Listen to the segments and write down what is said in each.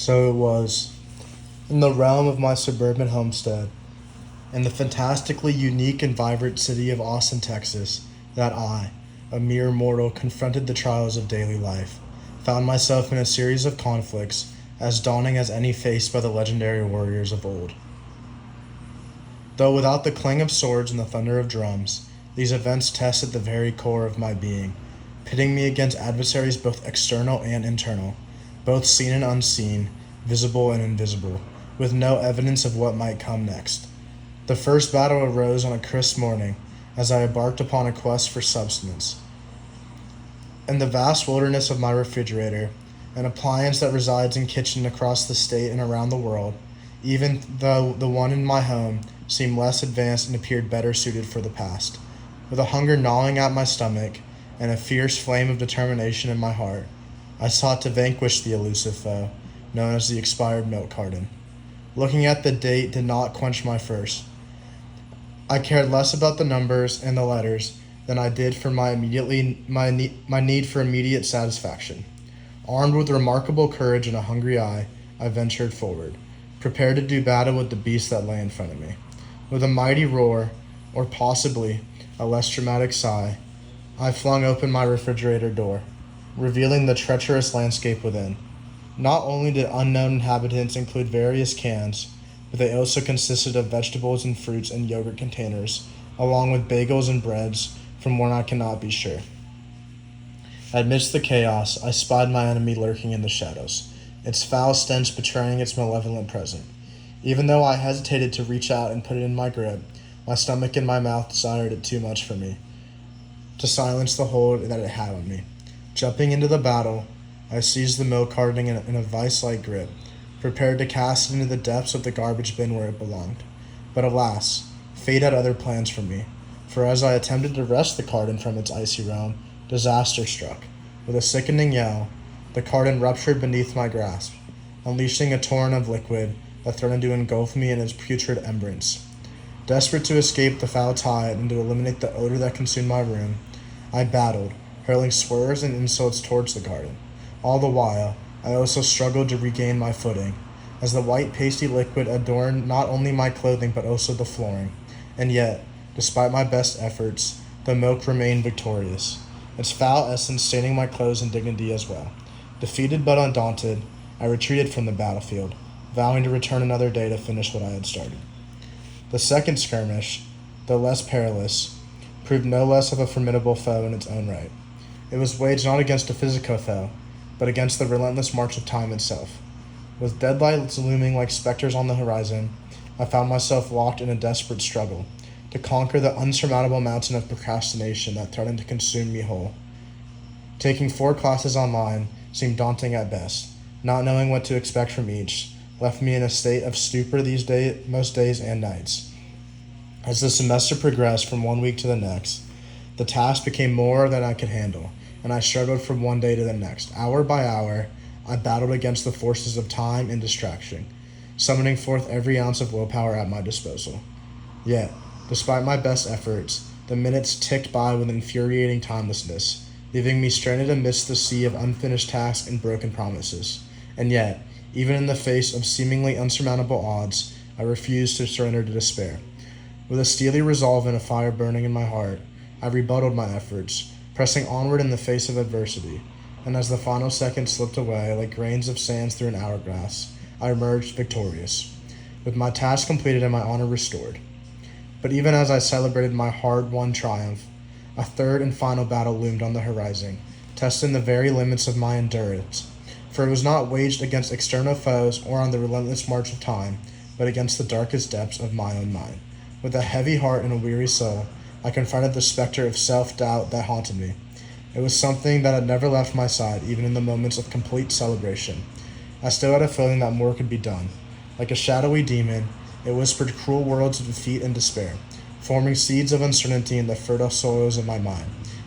So it was, in the realm of my suburban homestead, in the fantastically unique and vibrant city of Austin, Texas, that I, a mere mortal, confronted the trials of daily life, found myself in a series of conflicts as daunting as any faced by the legendary warriors of old. Though without the clang of swords and the thunder of drums, these events tested the very core of my being, pitting me against adversaries both external and internal, both seen and unseen, visible and invisible, with no evidence of what might come next. The first battle arose on a crisp morning as I embarked upon a quest for substance. In the vast wilderness of my refrigerator, an appliance that resides in kitchens across the state and around the world, even though the one in my home seemed less advanced and appeared better suited for the past. With a hunger gnawing at my stomach and a fierce flame of determination in my heart, I sought to vanquish the elusive foe, known as the expired milk carton. Looking at the date did not quench my thirst. I cared less about the numbers and the letters than I did for my need for immediate satisfaction. Armed with remarkable courage and a hungry eye, I ventured forward, prepared to do battle with the beast that lay in front of me. With a mighty roar, or possibly a less dramatic sigh, I flung open my refrigerator door, revealing the treacherous landscape within. Not only did unknown inhabitants include various cans, but they also consisted of vegetables and fruits and yogurt containers, along with bagels and breads from where I cannot be sure. Amidst the chaos, I spied my enemy lurking in the shadows, its foul stench betraying its malevolent presence. Even though I hesitated to reach out and put it in my grip, my stomach and my mouth desired it too much for me to silence the hold that it had on me. Jumping into the battle, I seized the milk carton in a vice-like grip, prepared to cast it into the depths of the garbage bin where it belonged. But alas, fate had other plans for me, for as I attempted to wrest the carton from its icy realm, disaster struck. With a sickening yell, the carton ruptured beneath my grasp, unleashing a torrent of liquid that threatened to engulf me in its putrid embrace. Desperate to escape the foul tide and to eliminate the odor that consumed my room, I battled, hurling swears and insults towards the carton. All the while, I also struggled to regain my footing, as the white pasty liquid adorned not only my clothing but also the flooring. And yet, despite my best efforts, the milk remained victorious, its foul essence staining my clothes and dignity as well. Defeated but undaunted, I retreated from the battlefield, vowing to return another day to finish what I had started. The second skirmish, though less perilous, proved no less of a formidable foe in its own right. It was waged not against a physical foe, but against the relentless march of time itself. With deadlights looming like specters on the horizon, I found myself locked in a desperate struggle to conquer the unsurmountable mountain of procrastination that threatened to consume me whole. Taking 4 classes online seemed daunting at best. Not knowing what to expect from each left me in a state of stupor most days and nights. As the semester progressed from one week to the next, the task became more than I could handle, and I struggled from one day to the next. Hour by hour, I battled against the forces of time and distraction, summoning forth every ounce of willpower at my disposal. Yet, despite my best efforts, the minutes ticked by with infuriating timelessness, leaving me stranded amidst the sea of unfinished tasks and broken promises. And yet, even in the face of seemingly unsurmountable odds, I refused to surrender to despair. With a steely resolve and a fire burning in my heart, I rebutted my efforts, pressing onward in the face of adversity. And as the final seconds slipped away like grains of sand through an hourglass, I emerged victorious, with my task completed and my honor restored. But even as I celebrated my hard-won triumph, a third and final battle loomed on the horizon, testing the very limits of my endurance. For it was not waged against external foes or on the relentless march of time, but against the darkest depths of my own mind. With a heavy heart and a weary soul, I confronted the specter of self-doubt that haunted me. It was something that had never left my side, even in the moments of complete celebration. I still had a feeling that more could be done. Like a shadowy demon, it whispered cruel words of defeat and despair, forming seeds of uncertainty in the fertile soils of my mind.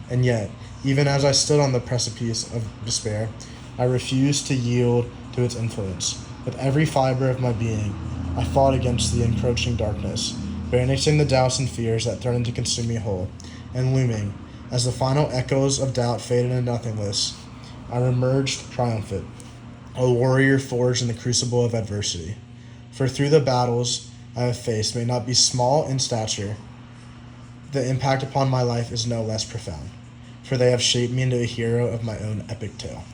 And yet, even as I stood on the precipice of despair, I refused to yield to its influence. With every fiber of my being, I fought against the encroaching darkness, banishing the doubts and fears that threatened to consume me whole, and looming, as the final echoes of doubt faded into nothingness, I emerged triumphant. a warrior forged in the crucible of adversity. For through the battles I have faced may not be small in stature, the impact upon my life is no less profound, for they have shaped me into a hero of my own epic tale.